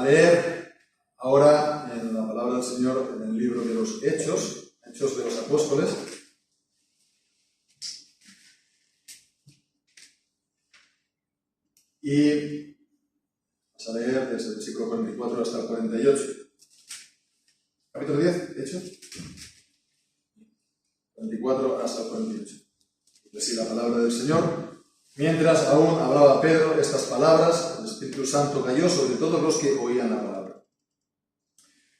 leer ahora en la palabra del Señor en el libro de los Hechos de los Apóstoles. Y vamos a leer desde el versículo 44 hasta el 48. Capítulo 10, Hechos. 44 hasta el 48. Decir la palabra del Señor. Mientras aún hablaba Pedro estas palabras, el Espíritu Santo cayó sobre todos los que oían la palabra.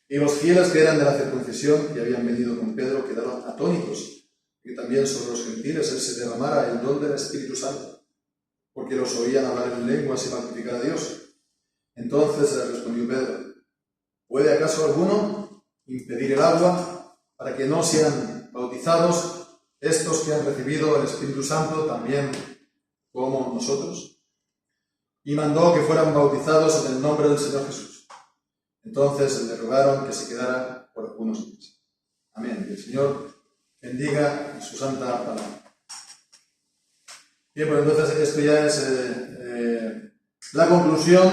Y los fieles que eran de la circuncisión y habían venido con Pedro quedaron atónitos, que también sobre los gentiles él se derramara el don del Espíritu Santo, porque los oían hablar en lenguas y magnificar a Dios. Entonces le respondió Pedro: ¿puede acaso alguno impedir el agua para que no sean bautizados estos que han recibido el Espíritu Santo también como nosotros? Y mandó que fueran bautizados en el nombre del Señor Jesús. Entonces le rogaron que se quedara por algunos días. Amén. Y el Señor bendiga su santa palabra. Bien, pues entonces esto ya es la conclusión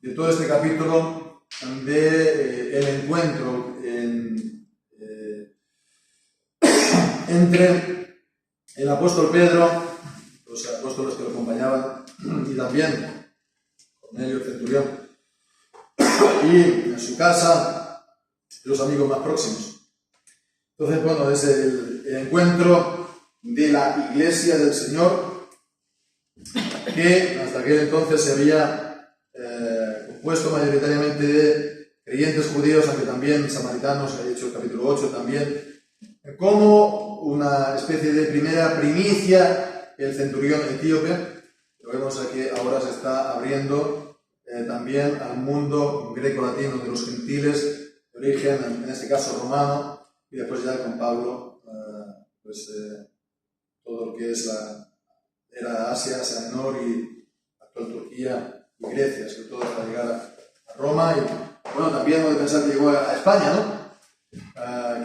de todo este capítulo de el encuentro entre el apóstol Pedro, los apóstoles que lo acompañaban, y también Cornelio el centurión, y en su casa los amigos más próximos. Entonces, bueno, es el encuentro de la Iglesia del Señor, que hasta aquel entonces se había compuesto mayoritariamente de creyentes judíos, aunque también samaritanos, que ha dicho el capítulo 8 también, como una especie de primera primicia, el centurión etíope. Lo vemos aquí, ahora se está abriendo también al mundo greco-latino de los gentiles, de origen, en este caso romano, y después ya con Pablo, todo lo que es era Asia Menor y actual Turquía y Grecia, sobre todo hasta llegar a Roma. Y bueno, también hemos de pensar que llegó a España, ¿no?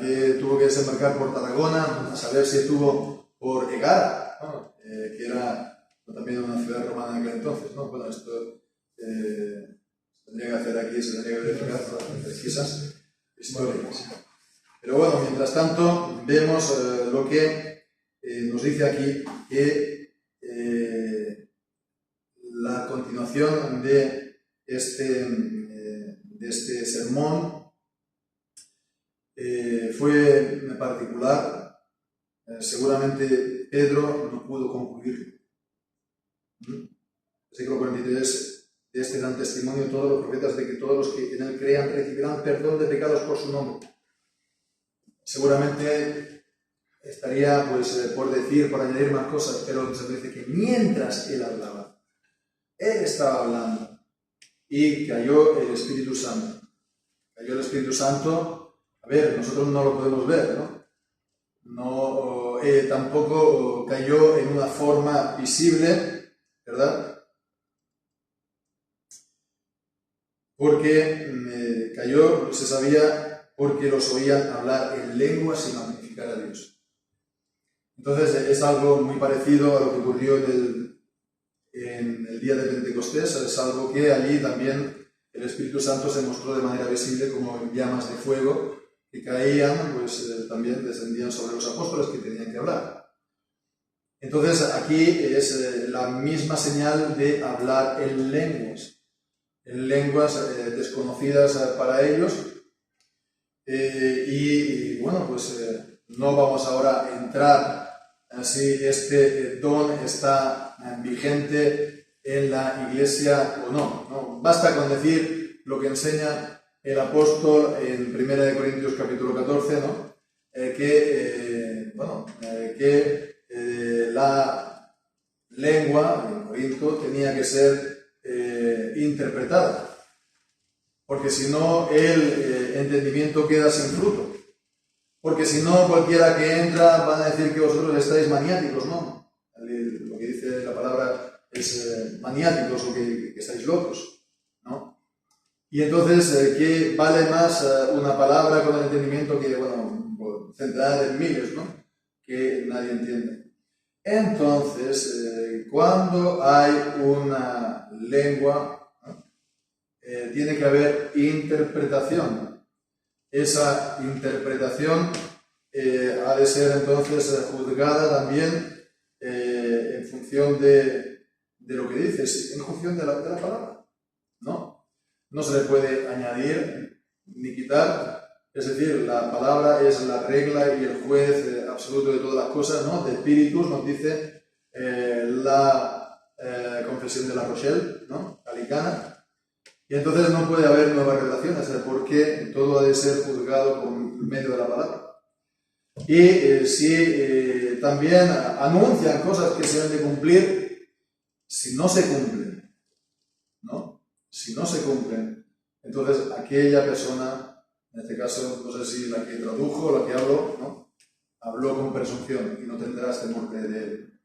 Que tuvo que desembarcar por Tarragona, a saber si estuvo por Egara, ¿no? Que era también una ciudad romana en aquel entonces, ¿no? Bueno, esto se tendría que hacer aquí, se tendría que verificar todas las precisas históricas. Pero bueno, mientras tanto, vemos lo que nos dice aquí, que la continuación de este sermón fue particular. Seguramente Pedro no pudo concluir. Versículo 43, de este dan testimonio todos los profetas de que todos los que en él crean recibirán perdón de pecados por su nombre. Seguramente estaría por decir, por añadir más cosas, pero se dice que mientras él hablaba, él estaba hablando y cayó el Espíritu Santo. Cayó el Espíritu Santo. A ver, nosotros no lo podemos ver, ¿no? Tampoco cayó en una forma visible, ¿verdad? Porque cayó, se sabía, porque los oían hablar en lenguas y magnificar a Dios. Entonces es algo muy parecido a lo que ocurrió en el día de Pentecostés. Es algo que allí también el Espíritu Santo se mostró de manera visible como llamas de fuego que caían, también descendían sobre los apóstoles que tenían que hablar. Entonces aquí es la misma señal de hablar en lenguas desconocidas para ellos. No vamos ahora a entrar si este don está vigente en la Iglesia o no. Basta con decir lo que enseña el apóstol en 1 Corintios capítulo 14, ¿no? Que la lengua en Corinto tenía que ser interpretada, porque si no el entendimiento queda sin fruto. Porque si no, cualquiera que entra van a decir que vosotros estáis maniáticos, ¿no? Lo que dice la palabra es maniáticos o que estáis locos, ¿no? Y entonces, ¿qué vale más una palabra con el entendimiento que, centrada en miles, ¿no? Que nadie entiende. Entonces, cuando hay una lengua, ¿no? tiene que haber interpretación. Esa interpretación ha de ser entonces juzgada también en función de lo que dice, en función de la palabra. No se le puede añadir ni quitar. Es decir, la palabra es la regla y el juez absoluto de todas las cosas, ¿no? De espíritus, nos dice la confesión de la Rochelle, ¿no? Galicana. Y entonces no puede haber nuevas revelaciones, porque todo ha de ser juzgado por medio de la palabra. Y si también anuncian cosas que se han de cumplir, si no se cumplen, ¿no? Si no se cumplen, entonces aquella persona, en este caso, no sé si la que tradujo o la que habló, ¿no? Habló con presunción y no tendrás temor de él.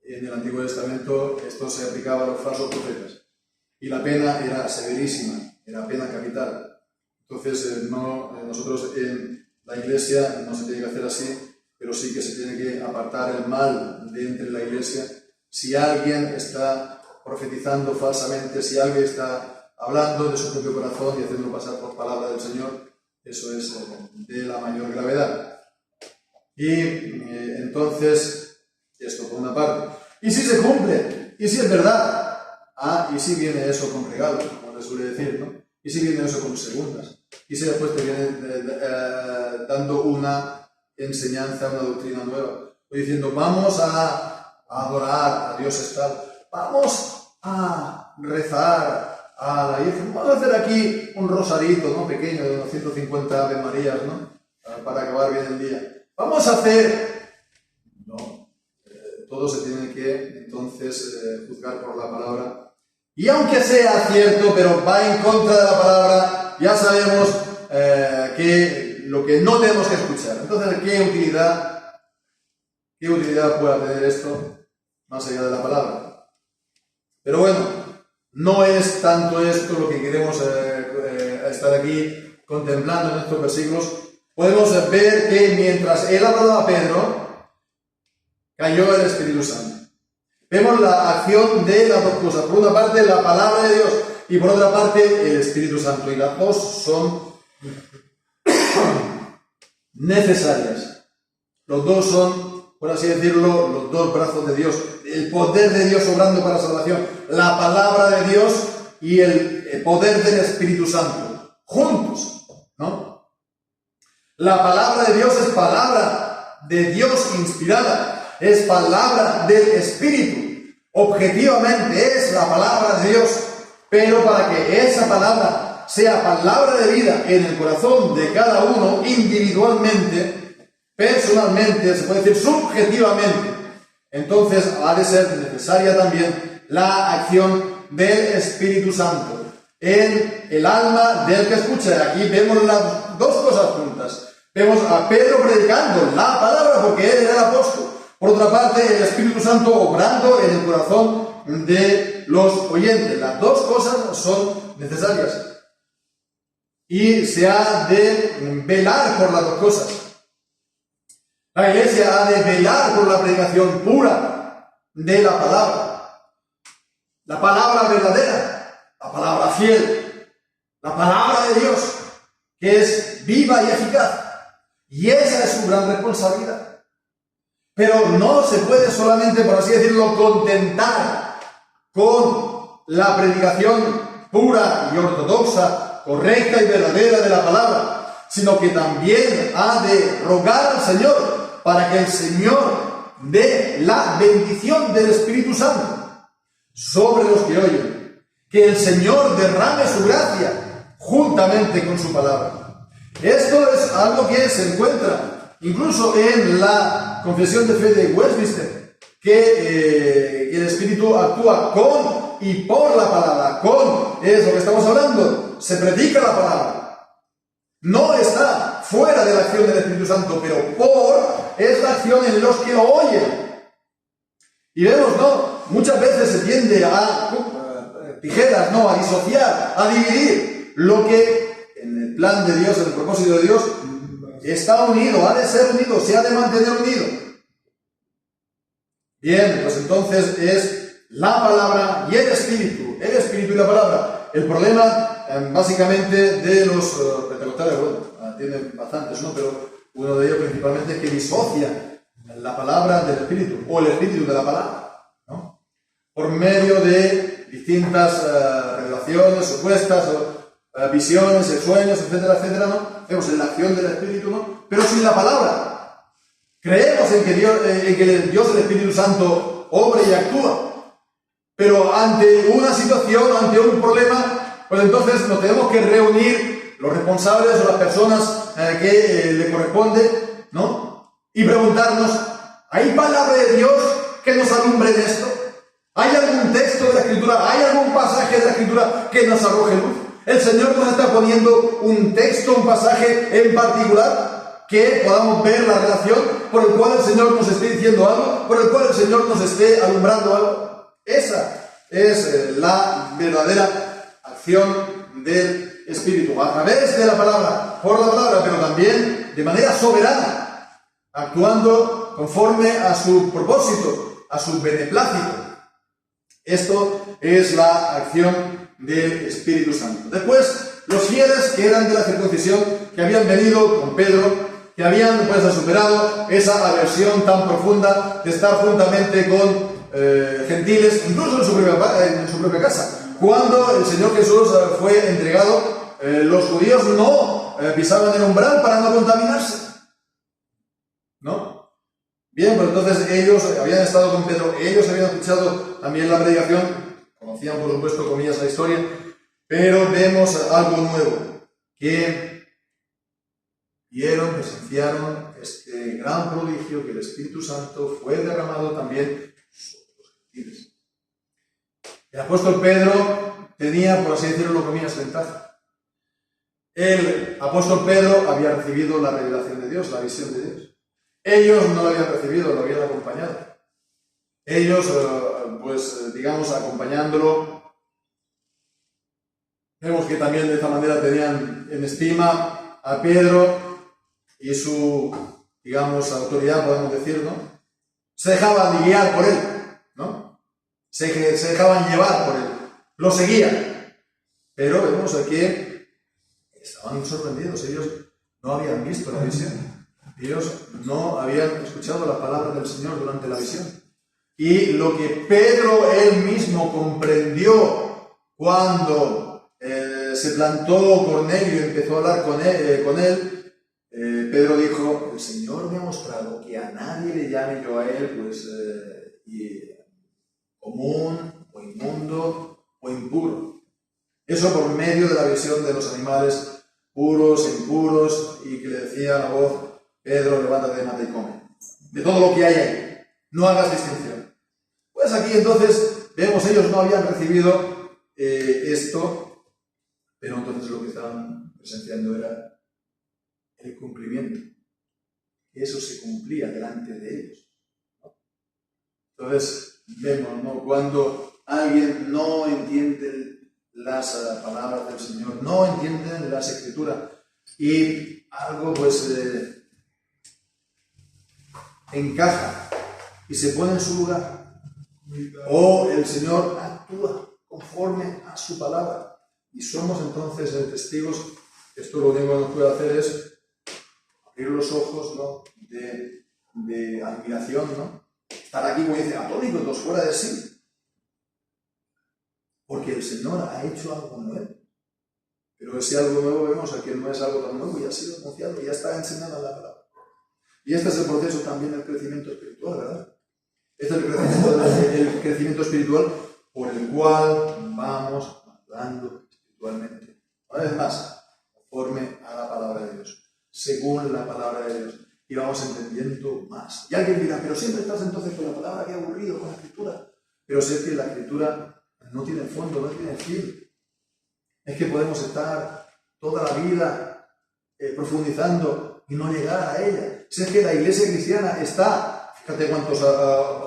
En el Antiguo Testamento esto se aplicaba a los falsos profetas y la pena era severísima, era pena capital. Entonces nosotros en la Iglesia no se tiene que hacer así, pero sí que se tiene que apartar el mal de entre la Iglesia. Si alguien está profetizando falsamente, si alguien está hablando de su propio corazón y haciéndolo pasar por palabra del Señor, eso es de la mayor gravedad. Y entonces, esto por una parte. Y si se cumple, y si es verdad, y si viene eso con regalos, como le suele decir, ¿no? Y si viene eso con segundas, y si después te viene dando una enseñanza, una doctrina nueva, o diciendo, vamos a adorar a Dios tal, vamos a rezar a la Virgen, vamos a hacer aquí un rosarito, ¿no? Pequeño, de unos 150 Ave Marías, ¿no? Para acabar bien el día. Vamos a hacer... No, todo se tiene que entonces juzgar por la palabra. Y aunque sea cierto, pero va en contra de la palabra, ya sabemos que lo que no tenemos que escuchar. Entonces, ¿qué utilidad puede tener esto más allá de la palabra? Pero bueno, no es tanto esto lo que queremos estar aquí contemplando en estos versículos. Podemos ver que mientras él hablaba a Pedro, cayó el Espíritu Santo. Vemos la acción de las dos cosas. Por una parte, la palabra de Dios, y por otra parte, el Espíritu Santo. Y las dos son necesarias. Los dos son, por así decirlo, los dos brazos de Dios. El poder de Dios obrando para la salvación. La palabra de Dios y el poder del Espíritu Santo. Juntos, ¿no? La palabra de Dios es palabra de Dios inspirada. Es palabra del Espíritu. Objetivamente es la palabra de Dios. Pero para que esa palabra sea palabra de vida en el corazón de cada uno individualmente, personalmente, se puede decir subjetivamente, entonces ha de ser necesaria también la acción del Espíritu Santo en el alma del que escucha. Aquí vemos las dos cosas juntas. Vemos a Pedro predicando la palabra porque él era el apóstol. Por otra parte, el Espíritu Santo obrando en el corazón de los oyentes. Las dos cosas son necesarias. Y se ha de velar por las dos cosas. La Iglesia ha de velar por la predicación pura de la palabra verdadera, la palabra fiel, la palabra de Dios, que es viva y eficaz. Y esa es su gran responsabilidad. Pero no se puede solamente, por así decirlo, contentar con la predicación pura y ortodoxa, correcta y verdadera de la palabra, sino que también ha de rogar al Señor para que el Señor dé la bendición del Espíritu Santo sobre los que oyen, que el Señor derrame su gracia juntamente con su palabra. Esto es algo que se encuentra incluso en la Confesión de Fe de Westminster, que el Espíritu actúa con y por la palabra. Con es lo que estamos hablando, se predica la palabra. No está fuera de la acción del Espíritu Santo, pero por es la acción en los que lo oyen. Y vemos, ¿no? Muchas veces se tiende a tijeras, ¿no? A disociar, a dividir lo que en el plan de Dios, en el propósito de Dios, está unido, ha de ser unido, se ha de mantener unido. Bien, pues entonces es la palabra y el Espíritu y la palabra. el problema básicamente de los pentecostales, bueno, tienen bastantes, ¿no? Pero uno de ellos principalmente es que disocia la palabra del Espíritu, o el Espíritu de la palabra, ¿no? Por medio de distintas revelaciones supuestas, visiones, sueños, etcétera, etcétera, ¿no? Vemos en la acción del Espíritu, ¿no? Pero sin la palabra. Creemos en que Dios, el Espíritu Santo, obra y actúa. Pero ante una situación, ante un problema, pues entonces nos tenemos que reunir los responsables o las personas que le corresponde, ¿no? Y preguntarnos, ¿hay palabra de Dios que nos alumbre en esto? ¿Hay algún texto de la Escritura, hay algún pasaje de la Escritura que nos arroje luz? ¿El Señor nos está poniendo un texto, un pasaje en particular que podamos ver la relación por el cual el Señor nos esté diciendo algo, por el cual el Señor nos esté alumbrando algo? Esa es la verdadera acción del Espíritu, a través de la palabra, por la palabra, pero también de manera soberana, actuando conforme a su propósito, a su beneplácito. Esto es la acción del Espíritu Santo. Después, los fieles que eran de la circuncisión, que habían venido con Pedro, que habían pues superado esa aversión tan profunda de estar juntamente con gentiles, incluso en su propia casa. Cuando el Señor Jesús fue entregado, los judíos no pisaban el umbral para no contaminarse, ¿no? Bien, pues entonces ellos habían estado con Pedro, ellos habían escuchado también la predicación, conocían por supuesto, comillas, la historia, pero vemos algo nuevo, que vieron, presenciaron este gran prodigio, que el Espíritu Santo fue derramado también sobre los gentiles. El apóstol Pedro tenía, por así decirlo, comillas, ventaja. El apóstol Pedro había recibido la revelación de Dios, la visión de Dios. Ellos no lo habían recibido, lo habían acompañado. Ellos, pues, digamos, acompañándolo, vemos que también de esta manera tenían en estima a Pedro y su, digamos, autoridad, podemos decir, ¿no? Se dejaban guiar por él, ¿no? Se dejaban llevar por él, lo seguían. Pero vemos aquí, estaban sorprendidos, ellos no habían visto la visión. Ellos no habían escuchado las palabras del Señor durante la visión. Y lo que Pedro él mismo comprendió cuando se plantó Cornelio y empezó a hablar con él, Pedro dijo, el Señor me ha mostrado que a nadie le llame yo a él, pues, común, o inmundo, o impuro. Eso por medio de la visión de los animales puros e impuros, y que le decía la voz, Pedro, levántate, mata y come. De todo lo que hay ahí. No hagas distinción. Pues aquí entonces vemos, ellos no habían recibido esto, pero entonces lo que estaban presenciando era el cumplimiento. Eso se cumplía delante de ellos, ¿no? Entonces vemos, ¿no? Cuando alguien no entiende las palabras del Señor, no entiende las Escrituras, y algo pues encaja y se pone en su lugar, o el Señor actúa conforme a su palabra, y somos entonces testigos. Esto lo único que nos puede hacer es abrir los ojos, ¿no? de admiración, ¿no? Estar aquí, como dice, atónitos, fuera de sí, porque el Señor ha hecho algo nuevo. Pero ese algo nuevo, vemos que no es algo tan nuevo, ya ha sido anunciado, ya está enseñado en la palabra. Y este es el proceso también del crecimiento espiritual, ¿verdad? Este es el crecimiento espiritual por el cual vamos madurando espiritualmente. Una vez más, conforme a la palabra de Dios, según la palabra de Dios, y vamos entendiendo más. Y alguien dirá, pero siempre estás entonces con la palabra, qué aburrido, con la Escritura. Pero sé que la Escritura no tiene fondo, no tiene fin. Es que podemos estar toda la vida profundizando y no llegar a ella. Si es que la iglesia cristiana está, fíjate cuántos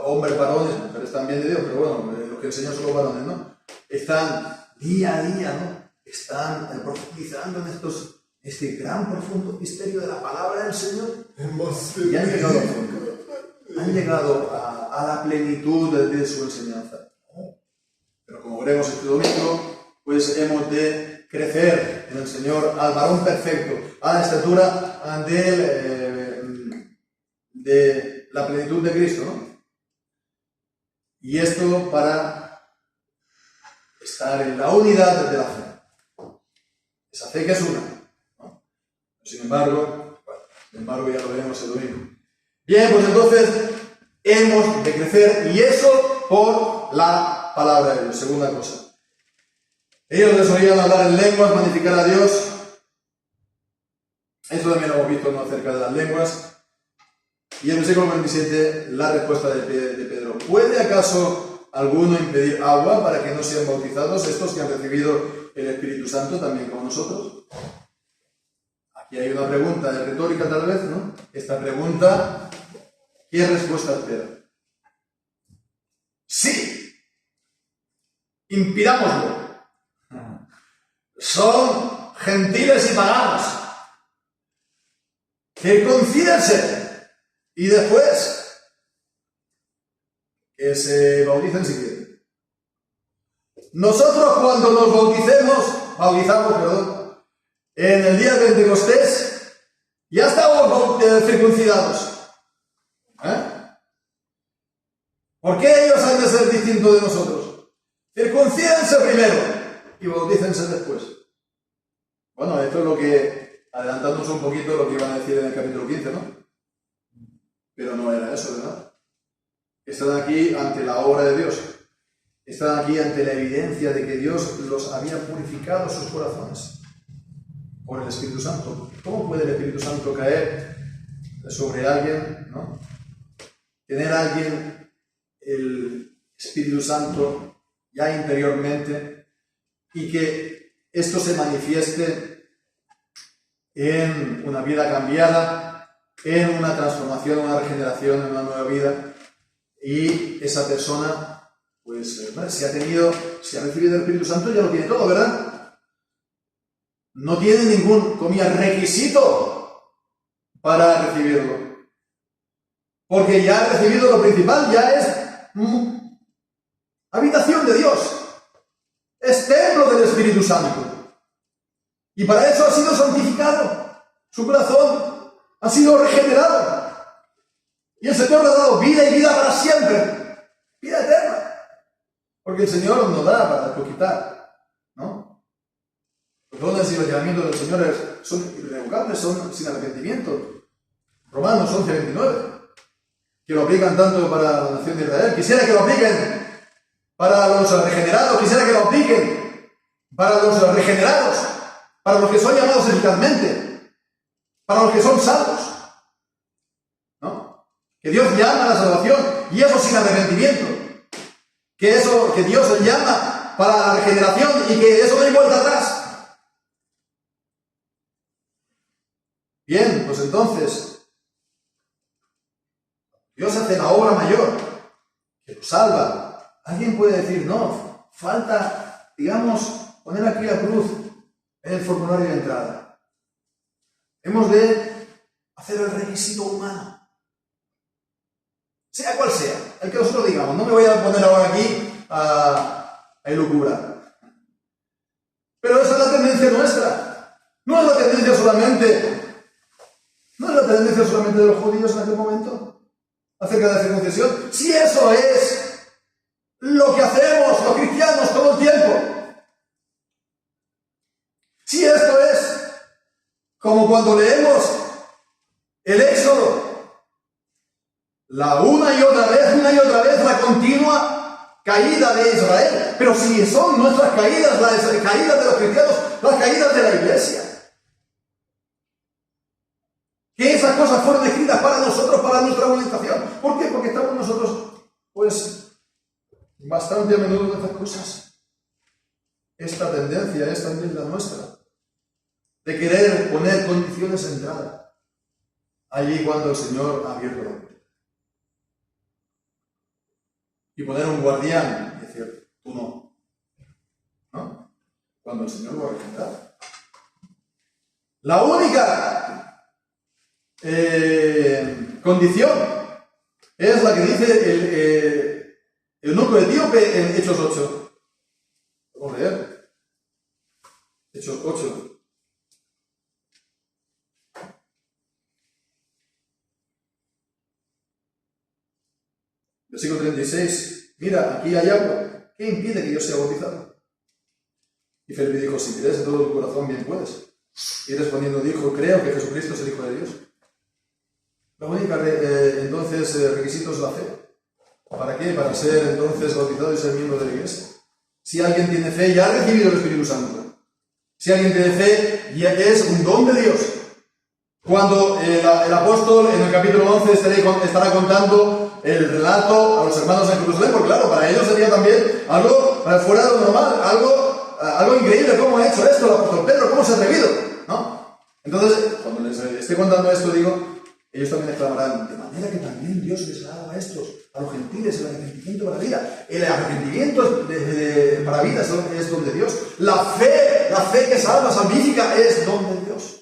hombres, varones, mujeres también de Dios, pero bueno, los que enseñan son los varones, ¿no? Están día a día, ¿no? Están profundizando en este gran profundo misterio de la palabra del Señor. Y han llegado al fondo. Han llegado a la plenitud de su enseñanza. Pero como veremos este domingo, pues hemos de crecer en el Señor al varón perfecto, a la estatura de la plenitud de Cristo, ¿no? Y esto para estar en la unidad de la fe. Esa fe que es una, ¿no? Sin embargo, ya lo veremos el domingo. Bien, pues entonces hemos de crecer, y eso por la palabra de Dios. Segunda cosa. Ellos les oían hablar en lenguas, magnificar a Dios. Esto también lo hemos visto, ¿no?, acerca de las lenguas. Y en el versículo 27, la respuesta de Pedro. ¿Puede acaso alguno impedir agua para que no sean bautizados estos que han recibido el Espíritu Santo también como nosotros? Aquí hay una pregunta de retórica tal vez, ¿no? Esta pregunta, ¿qué respuesta espera? Sí, impidámoslo. Son gentiles y paganos. Circuncídense y después que se bauticen si quieren. Nosotros cuando nos bautizamos, en el día de Pentecostés, ya estamos circuncidados. ¿Por qué ellos han de ser distintos de nosotros? Circuncídense primero y bautícense después. Bueno, esto es lo que, adelantándonos un poquito, lo que iban a decir en el capítulo 15, ¿no? Pero no era eso, ¿verdad? Están aquí ante la obra de Dios. Están aquí ante la evidencia de que Dios los había purificado sus corazones por el Espíritu Santo. ¿Cómo puede el Espíritu Santo caer sobre alguien, ¿no? Tener a alguien el Espíritu Santo ya interiormente y que esto se manifieste en una vida cambiada, en una transformación, una regeneración, en una nueva vida, y esa persona, pues, si ha recibido el Espíritu Santo, ya lo tiene todo, ¿verdad? No tiene ningún, requisito para recibirlo. Porque ya ha recibido lo principal, ya es habitación de Dios. Es templo del Espíritu Santo. Y para eso ha sido santificado. Su corazón ha sido regenerado. Y el Señor le ha dado vida y vida para siempre. Vida eterna. Porque el Señor nos da para quitar, ¿no? Los dones y los llamamientos del Señor son irrevocables, son sin arrepentimiento. Romanos 11:29. Que lo aplican tanto para la nación de Israel. Quisiera que lo apliquen para los regenerados. Quisiera que lo apliquen para los regenerados. Para los que son llamados eficazmente. Para los que son salvos. ¿No? Que Dios llama a la salvación. Y eso sin arrepentimiento. Que Dios llama para la regeneración y que eso no hay vuelta atrás. Bien, pues entonces Dios hace la obra mayor, que nos salva. Alguien puede decir, no, falta, poner aquí la cruz en el formulario de entrada. Hemos de hacer el requisito humano. Sea cual sea, el que nosotros digamos. No me voy a poner ahora aquí a elucubrar. Pero esa es la tendencia nuestra. No es la tendencia solamente de los judíos en aquel momento. Acerca de la circuncisión, si eso es lo que hacemos los cristianos todo el tiempo, si esto es como cuando leemos el Éxodo, una y otra vez la continua caída de Israel, pero si son nuestras caídas, las caídas de los cristianos, las caídas de la iglesia, que esas cosas fueron escritas para nosotros, para nuestra amonestación. ¿Por qué? Porque estamos nosotros, bastante a menudo de estas cosas. Esta tendencia es también la nuestra, de querer poner condiciones de entrada, allí cuando el Señor ha abierto la puerta. Y poner un guardián y decir, tú no. ¿No? Cuando el Señor lo ha regenerado. La única condición es la que dice el eunuco etíope en Hechos 8. Vamos a leer. Hechos 8. Versículo 36. Mira, aquí hay agua. ¿Qué impide que yo sea bautizado? Y Felipe dijo, si crees de todo tu corazón, bien puedes. Y respondiendo dijo, creo que Jesucristo es el Hijo de Dios. La única requisito es la fe. ¿Para qué? Para ser entonces bautizado y ser miembro de la iglesia. Si alguien tiene fe, ya ha recibido el Espíritu Santo. Si alguien tiene fe, ya es un don de Dios. Cuando el apóstol en el capítulo 11 estará contando el relato a los hermanos en Jerusalén, porque claro, para ellos sería también algo fuera de lo normal, algo increíble. ¿Cómo ha hecho esto el apóstol Pedro? ¿Cómo se ha atrevido? ¿No? Entonces, cuando les esté contando esto, digo, ellos también exclamarán, de manera que también Dios les ha dado a estos, a los gentiles, el arrepentimiento para la vida. El arrepentimiento para la vida es don de Dios. La fe que salva, salvífica, es don de Dios.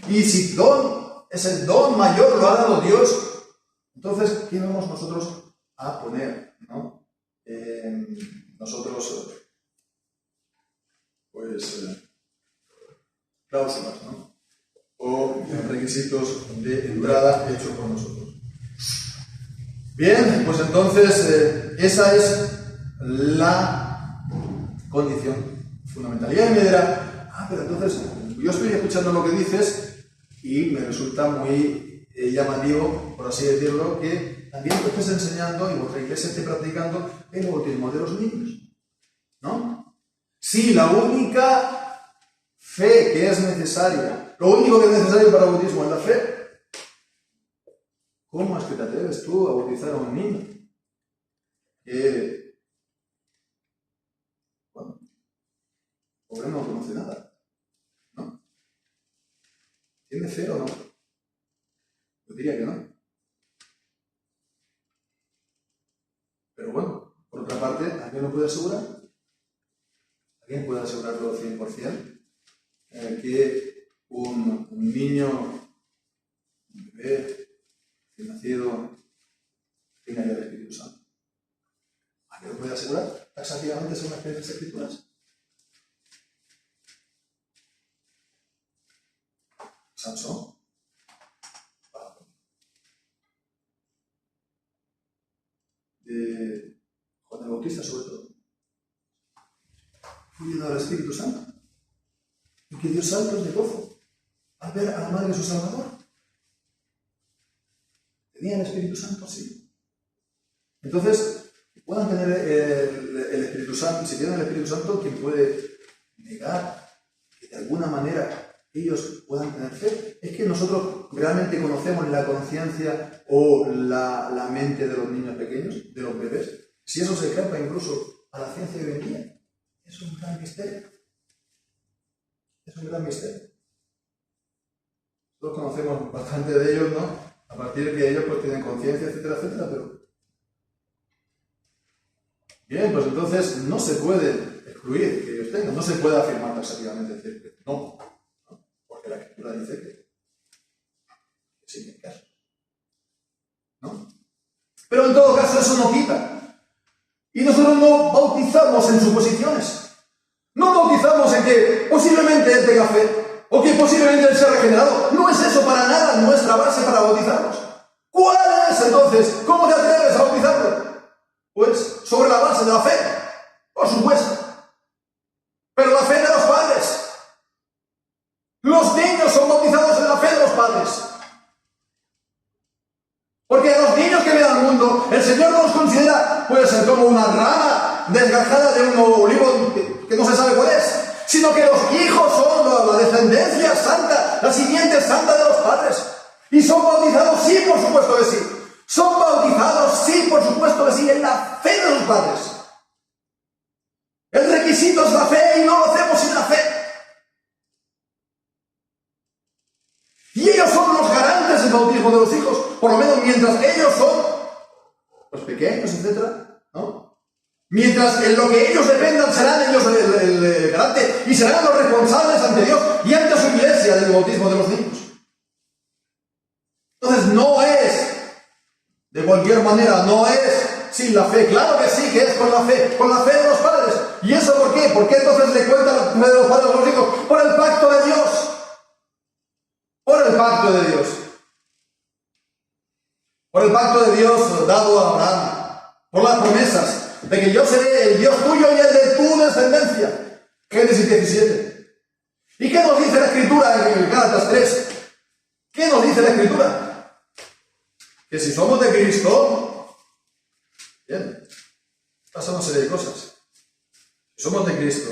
Y si don es el don mayor, lo ha dado Dios, entonces, ¿qué vamos nosotros a poner? ¿No? Nosotros, cláusulas, ¿no? O requisitos de entrada hechos por nosotros. Bien, pues entonces esa es la condición fundamental. Y ahí me dirá, pero entonces yo estoy escuchando lo que dices y me resulta muy llamativo, por así decirlo, que también tú estés enseñando y vuestra iglesia esté practicando el bautismo de los niños, ¿no? Sí, la única fe que es necesaria, lo único que es necesario para el bautismo es la fe. ¿Cómo es que te atreves tú a bautizar a un niño que, bueno, pobre no conoce nada, ¿no? ¿Tiene fe o no? Yo diría que no. Pero bueno, por otra parte, ¿alguien lo puede asegurar? ¿Alguien puede asegurarlo al 100%? Que un niño, un bebé, nacido, tenga ya el Espíritu Santo. ¿Alguien lo puede asegurar? Taxativamente según las Escrituras. Sansón. De Juan el Bautista, sobre todo. Fue lleno del Espíritu Santo. Y que dio saltos de gozo al ver a la madre de su Salvador. ¿Tenía el Espíritu Santo? Sí. Entonces, puedan tener el Espíritu Santo, si tienen el Espíritu Santo, ¿quién puede negar que de alguna manera ellos puedan tener fe? Es que nosotros realmente conocemos la conciencia o la mente de los niños pequeños, de los bebés. Si eso se escapa incluso a la ciencia de hoy en día, es un gran misterio. Es un gran misterio. Nosotros conocemos bastante de ellos, ¿no? A partir de que ellos pues tienen conciencia, etcétera, etcétera, pero... Bien, pues entonces no se puede excluir que ellos tengan, no se puede afirmar taxativamente, decir que no, porque la Escritura dice que sí, que hay caso, ¿no? Pero en todo caso eso no quita. Y nosotros no bautizamos en suposiciones. No bautizamos en que posiblemente él tenga fe o que posiblemente él sea regenerado. No es eso para nada nuestra base para bautizarnos. ¿Cuál es entonces? ¿Cómo te atreves a bautizarlo? Pues sobre la base de la fe, por supuesto. Pero la fe de los padres. Los niños son bautizados en la fe de los padres. Porque a los niños que vienen al mundo, el Señor no los considera, puede ser como una rama desgajada de un olivo que no se sabe cuál es, sino que los hijos son la descendencia santa, la simiente santa de los padres. Y son bautizados, sí, por supuesto que sí. Son bautizados, sí, por supuesto que sí, en la fe de los padres. El requisito es la fe y no lo hacemos sin la fe. Y ellos son los garantes del bautismo de los hijos, por lo menos mientras ellos son los pequeños, etcétera, ¿no? Mientras en lo que ellos dependan serán ellos el garante y serán los responsables ante Dios y ante su iglesia del bautismo de los niños. Entonces no es, de cualquier manera, no es sin la fe. Claro que sí que es con la fe de los padres. ¿Y eso por qué? ¿Por qué entonces le cuentan los padres a los hijos? Por el pacto de Dios. Por el pacto de Dios. Por el pacto de Dios dado a Abraham. Por las promesas de que yo seré el Dios tuyo y el de tu descendencia. Génesis 17. ¿Y qué nos dice la Escritura en Gálatas 3? ¿Qué nos dice la Escritura? Que si somos de Cristo, bien, pasa una serie de cosas. Si somos de Cristo,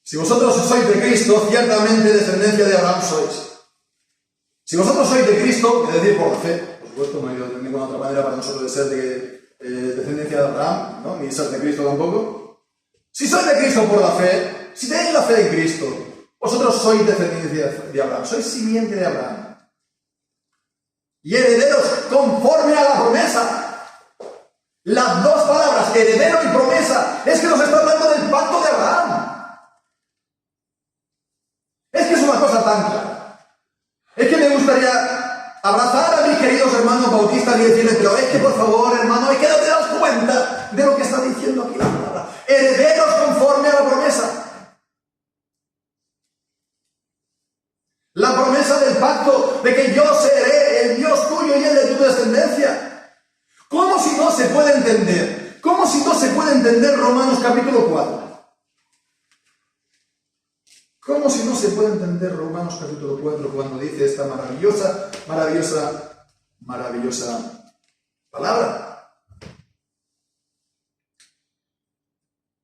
si vosotros sois de Cristo, ciertamente descendencia de Abraham sois. Si vosotros sois de Cristo, es decir, por la fe, por supuesto, no hay de ninguna otra manera para nosotros de ser de descendencia de Abraham, ¿no? Ni ser de Cristo tampoco. Si sois de Cristo por la fe, si tenéis la fe en Cristo, vosotros sois descendencia de Abraham, sois simiente de Abraham. Y herederos conforme a la promesa. Las dos palabras, heredero y promesa, es que nos está hablando del pacto de Abraham. Es que es una cosa tan clara. Es que me gustaría abrazar a mis queridos hermanos bautistas y decirles, pero es que por favor, hermano, es que no te das cuenta de lo que está diciendo aquí la palabra. Herederos conforme a la promesa. La promesa del pacto de que yo seré el Dios tuyo y el de tu descendencia. ¿Cómo si no se puede entender? ¿Cómo si no se puede entender Romanos capítulo 4? ¿Cómo si no se puede entender Romanos capítulo 4 cuando dice esta maravillosa palabra?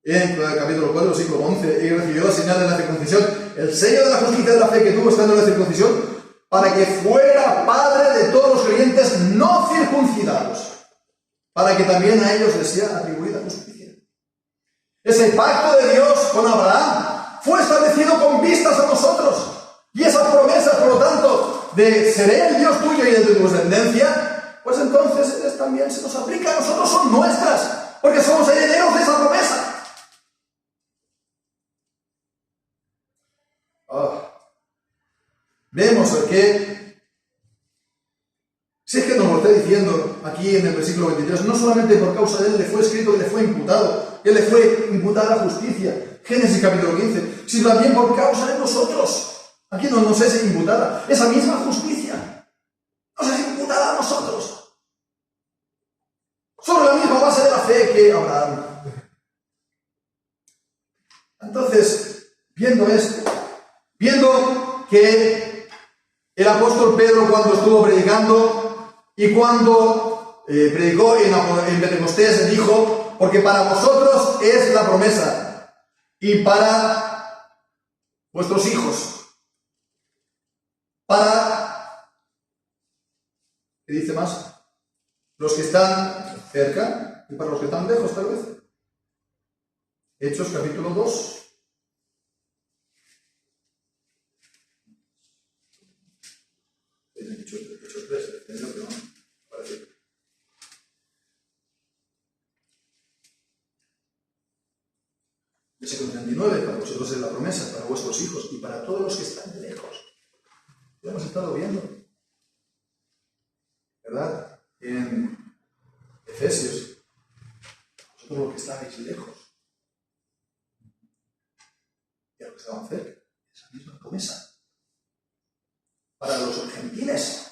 En el capítulo 4, versículo 11, y recibió la señal de la circuncisión, el sello de la justicia de la fe que tuvo estando en la circuncisión, para que fuera padre de todos los creyentes no circuncidados, para que también a ellos les sea atribuida justicia. Ese pacto de Dios con Abraham fue establecido con vistas a nosotros. Y esas promesas, por lo tanto, de seré el Dios tuyo y el de tu descendencia, pues entonces también se nos aplica a nosotros, son nuestras, porque somos herederos de esa promesa. Vemos que, si es que nos lo está diciendo aquí en el versículo 23, no solamente por causa de él le fue escrito que le fue imputado, que le fue imputada justicia, Génesis capítulo 15, sino también por causa de nosotros. Aquí no nos es imputada esa misma justicia, nos es imputada a nosotros, sobre la misma base de la fe que Abraham. Entonces, viendo esto, viendo que el apóstol Pedro, cuando estuvo predicando y cuando predicó en Pentecostés, dijo, porque para vosotros es la promesa y para vuestros hijos, para, ¿qué dice más? Los que están cerca y para los que están lejos, tal vez. Hechos capítulo 2. Hechos 3, ¿no? Parece. Versículo 39, para vosotros es la promesa, para vuestros hijos y para todos los que están lejos. Ya hemos estado viendo, ¿verdad? En Efesios, vosotros los que estáis lejos y a los que estaban cerca, esa misma promesa. Para los gentiles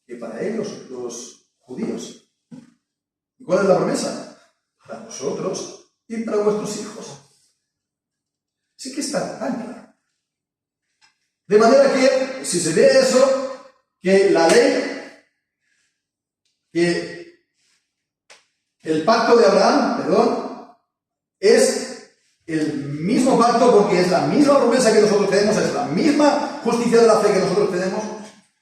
que para ellos, los judíos. ¿Y cuál es la promesa? Para vosotros y para vuestros hijos. Sí que está tan claro. De manera que, si se ve eso, que la ley, que el pacto de Abraham, es el mismo pacto, porque es la misma promesa que nosotros tenemos, es la misma justicia de la fe que nosotros tenemos.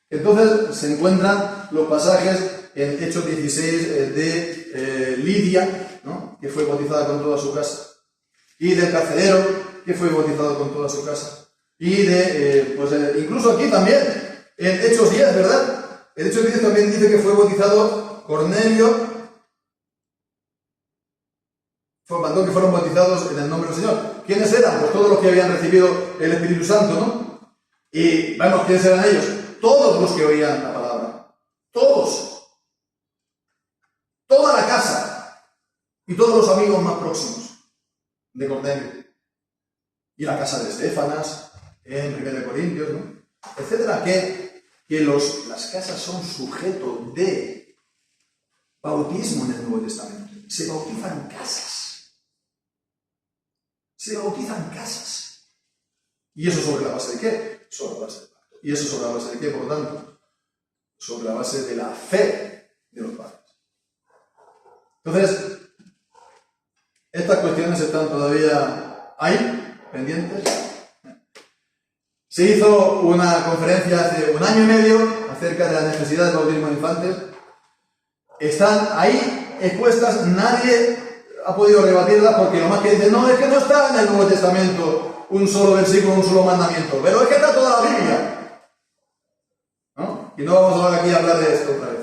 Entonces se encuentran los pasajes en Hechos 16 de Lidia, ¿no? Que fue bautizada con toda su casa, y del carcelero, que fue bautizado con toda su casa, y de, incluso aquí también, en Hechos 10, ¿verdad? En Hechos 10 también dice que fue bautizado Cornelio. Mandó que fueron bautizados en el nombre del Señor. ¿Quiénes eran? Pues todos los que habían recibido el Espíritu Santo, ¿no? Y vemos quiénes eran ellos. Todos los que oían la palabra. Todos. amigos más próximos de Cornelio. Y la casa de Estéfanas, en 1 Corintios, ¿no? Etcétera, que las casas son sujeto de bautismo en el Nuevo Testamento. Se bautizan casas. Se bautizan casas. ¿Y eso sobre la base de qué? Sobre la base del pacto. ¿Y eso sobre la base de qué, por lo tanto? Sobre la base de la fe de los padres. Entonces, estas cuestiones están todavía ahí, pendientes. Se hizo una conferencia hace 1 año y medio acerca de la necesidad del bautismo de infantes. Están ahí expuestas, nadie ha podido rebatirlas porque lo más que dicen, no, es que no está en el Nuevo Testamento un solo versículo, un solo mandamiento, pero es que está toda la Biblia. ¿No? Y no vamos ahora aquí a hablar de esto otra vez.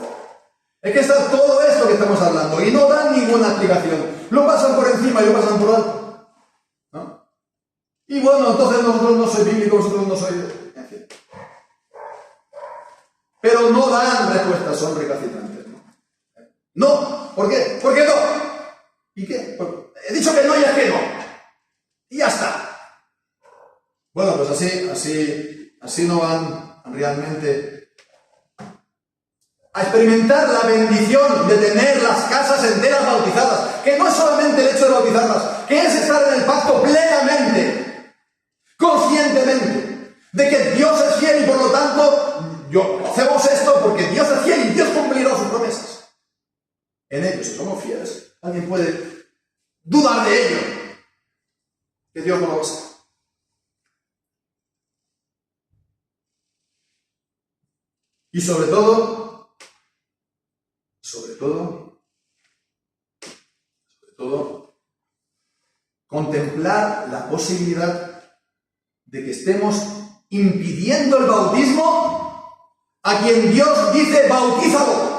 Es que está todo esto que estamos hablando y no dan ninguna explicación. Lo pasan por encima y lo pasan por alto. ¿No? Y bueno, entonces nosotros no soy bíblico, nosotros no soy... En fin. Pero no dan respuestas, son recalcitrantes. No, ¿por qué? ¿Por qué no? ¿Y qué? Pues he dicho que no y es que no. Y ya está. Bueno, pues así no van realmente a experimentar la bendición de tener las casas enteras bautizadas, que no es solamente el hecho de bautizarlas, que es estar en el pacto plenamente, conscientemente, de que Dios es fiel y por lo tanto hacemos esto porque Dios es fiel y Dios cumplirá sus promesas. En ello, si somos fieles, alguien puede dudar de ello, que Dios no lo va a hacer. Y sobre todo, contemplar la posibilidad de que estemos impidiendo el bautismo a quien Dios dice bautízalo.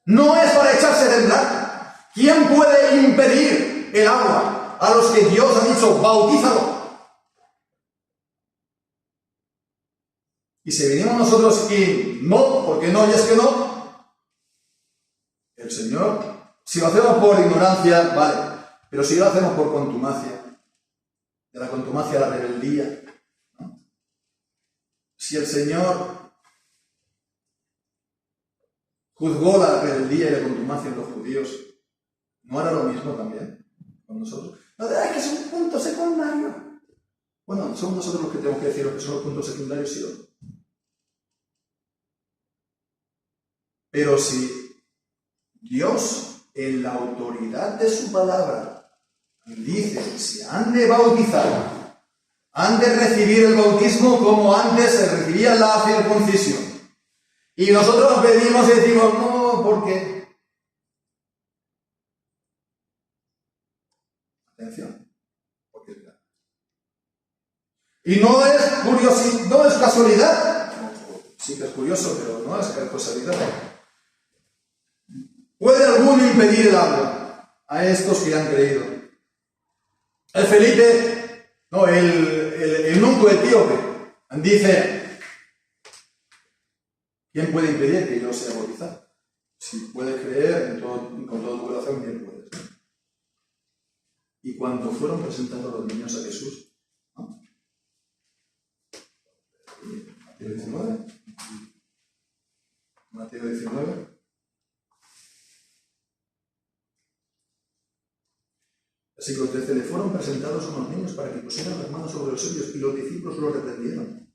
No es para echarse a temblar. ¿Quién puede impedir el agua a los que Dios ha dicho bautízalo? Y si venimos nosotros y no, porque no, y es que no, el Señor, si lo hacemos por ignorancia, vale, pero si lo hacemos por contumacia, de la contumacia a la rebeldía, ¿no? Si el Señor juzgó la rebeldía y la contumacia en los judíos, ¿no hará lo mismo también con nosotros? No, es que es un punto secundario. Bueno, somos nosotros los que tenemos que decir lo que son los puntos secundarios, sí o no. Pero si Dios, en la autoridad de su palabra, dice que se han de bautizar, han de recibir el bautismo como antes se recibía la circuncisión, y nosotros venimos y decimos, no, ¿por qué? Atención, porque es verdad. Y no es curiosidad, no es casualidad, sí que es curioso, pero no es casualidad. ¿Puede alguno impedir el agua a estos que han creído? El Felipe, no, el eunuco etíope, dice, ¿quién puede impedir que yo sea bautizado? Si puedes creer con todo tu corazón, bien puedes. Y cuando fueron presentados los niños a Jesús, ¿no? Mateo 19. Versículo 13, le fueron presentados unos niños para que pusieran las manos sobre los suyos y los discípulos los reprendieron.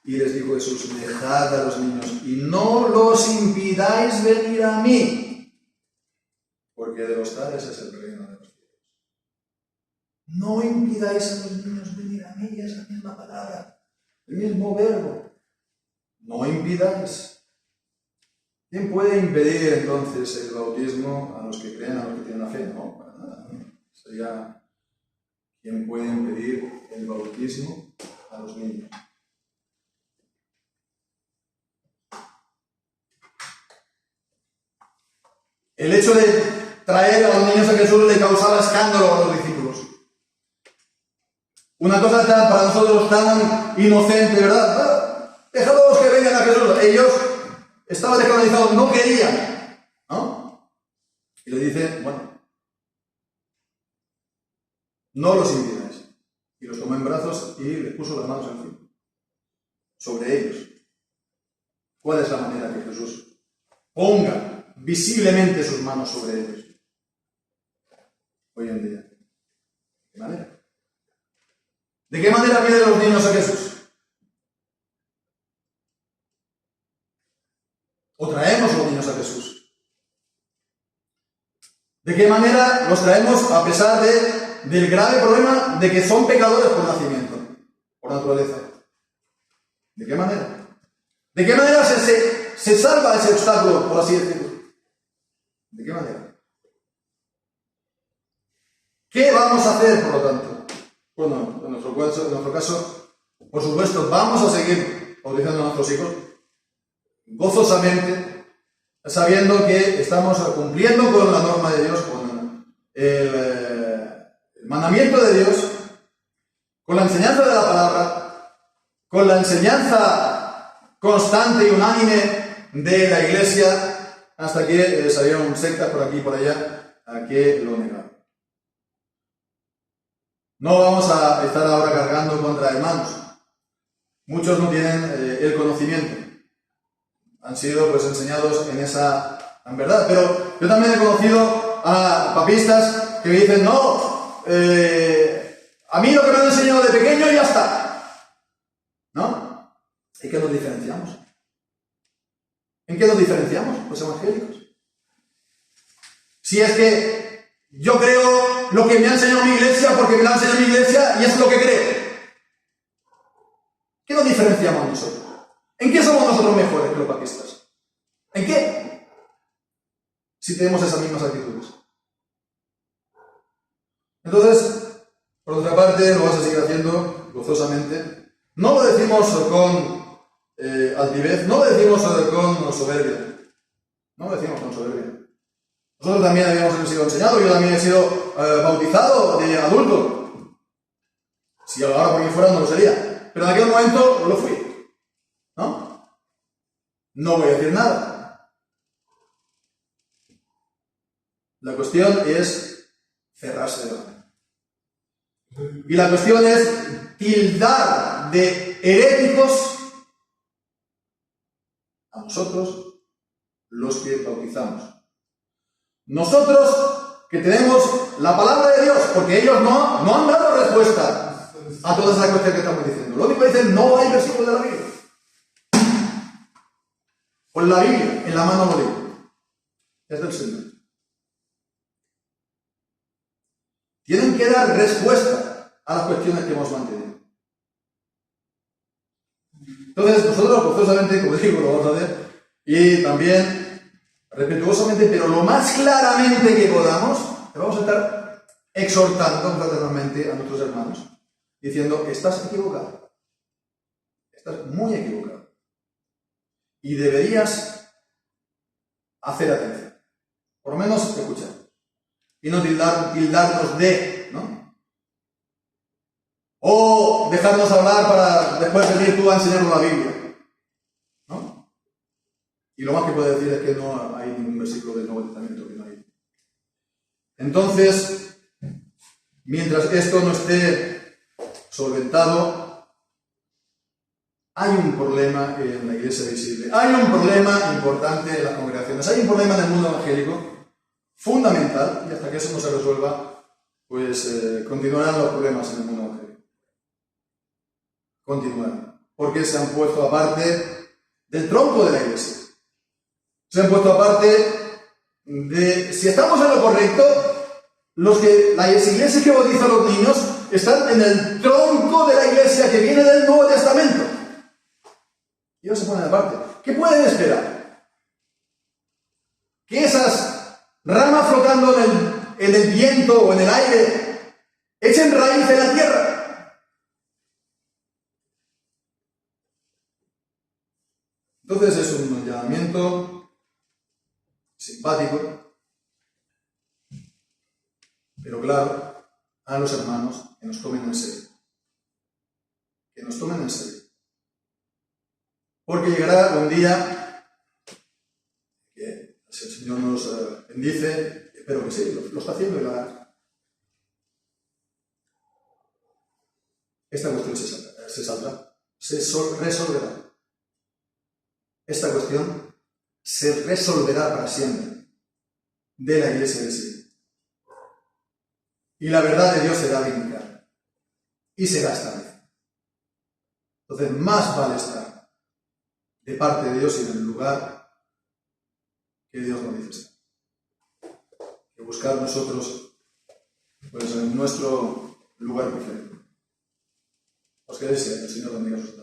Y les dijo Jesús, dejad a los niños y no los impidáis venir a mí, porque de los tales es el reino de los cielos. No impidáis a los niños venir a mí, es la misma palabra, el mismo verbo. No impidáis. ¿Quién puede impedir entonces el bautismo a los que creen, a los que tienen la fe? No, para nada. Sería, ¿quién puede impedir el bautismo a los niños? El hecho de traer a los niños a Jesús le causaba escándalo a los discípulos. Una cosa tan, para nosotros tan inocente, ¿verdad? Déjalos que vengan a Jesús. Ellos estaban escandalizados, no querían, ¿no? Y le dice, bueno, no los impidáis. Y los tomó en brazos y les puso las manos encima, sobre ellos. ¿Cuál es la manera que Jesús ponga visiblemente sus manos sobre ellos hoy en día? ¿De qué manera? ¿De qué manera vienen los niños a Jesús? ¿O traemos los niños a Jesús? ¿De qué manera los traemos a pesar del grave problema de que son pecadores por nacimiento, por naturaleza? ¿De qué manera? ¿De qué manera se salva ese obstáculo, por así decirlo? ¿De qué manera? ¿Qué vamos a hacer, por lo tanto? Bueno, en nuestro caso, por supuesto, vamos a seguir bautizando a nuestros hijos gozosamente, sabiendo que estamos cumpliendo con la norma de Dios, con el mandamiento de Dios, con la enseñanza de la palabra, con la enseñanza constante y unánime de la Iglesia, hasta que salieron sectas por aquí y por allá a que lo negaron. No vamos a estar ahora cargando contra hermanos. Muchos no tienen el conocimiento. Han sido pues enseñados en verdad. Pero yo también he conocido a papistas que me dicen, no, a mí lo que me han enseñado de pequeño ya está. ¿No? ¿Y qué nos diferenciamos? ¿En qué nos diferenciamos los evangélicos? Si es que yo creo lo que me ha enseñado mi iglesia porque me lo ha enseñado mi iglesia y es lo que creo. ¿Qué nos diferenciamos nosotros? ¿En qué somos nosotros mejores que los papistas? ¿En qué? Si tenemos esas mismas actitudes. Entonces, por otra parte, lo vas a seguir haciendo gozosamente. No lo decimos con altivez, no lo decimos con soberbia. No lo decimos con soberbia. Nosotros también habíamos sido enseñados, yo también he sido bautizado de adulto. Si ahora por mí fuera no lo sería. Pero en aquel momento lo fui. ¿No? No voy a decir nada. La cuestión es cerrarse de la mente. Y la cuestión es tildar de heréticos a nosotros los que bautizamos. Nosotros que tenemos la palabra de Dios, porque ellos no han dado respuesta a todas esas cuestiones que estamos diciendo. Lo único que dicen, no hay versículos de la Biblia. Con la Biblia en la mano no leo. Es del Señor. Tienen que dar respuesta a las cuestiones que hemos mantenido. Entonces, nosotros gozosamente, como digo, lo vamos a hacer. Y también respetuosamente, pero lo más claramente que podamos, le vamos a estar exhortando fraternalmente a nuestros hermanos, diciendo, estás equivocado. Estás muy equivocado. Y deberías hacer atención. Por lo menos escuchar. Y no tildarnos de, ¿no? O dejarnos hablar para después venir tú a enseñarnos la Biblia. ¿No? Y lo más que puede decir es que no hay ningún versículo del Nuevo Testamento que no hay. Entonces, mientras esto no esté solventado, hay un problema en la iglesia visible, hay un problema importante en las congregaciones, hay un problema en el mundo evangélico fundamental, y hasta que eso no se resuelva, pues continuarán los problemas en el mundo evangélico. Continuarán, porque se han puesto aparte del tronco de la iglesia. Se han puesto aparte de, si estamos en lo correcto, las iglesias que bautizan a los niños están en el tronco de la iglesia que viene del Nuevo Testamento. Y ellos se ponen aparte. ¿Qué pueden esperar? Que esas ramas flotando en el viento o en el aire echen raíz en la tierra. Entonces es un llamamiento simpático, pero claro, a los hermanos que nos tomen en serio. Que nos tomen en serio. Porque llegará un día que, si el Señor nos bendice, espero que sí, lo está haciendo y lo hará. Esta cuestión se saldrá, se resolverá. Esta cuestión se resolverá para siempre de la Iglesia del siglo. Y la verdad de Dios será vindicada. Y será establecida. Entonces, más vale estar de parte de Dios y en el lugar que Dios nos dice estar. Que buscar nosotros, pues, en nuestro lugar perfecto. Os quedéis, el Señor bendiga sus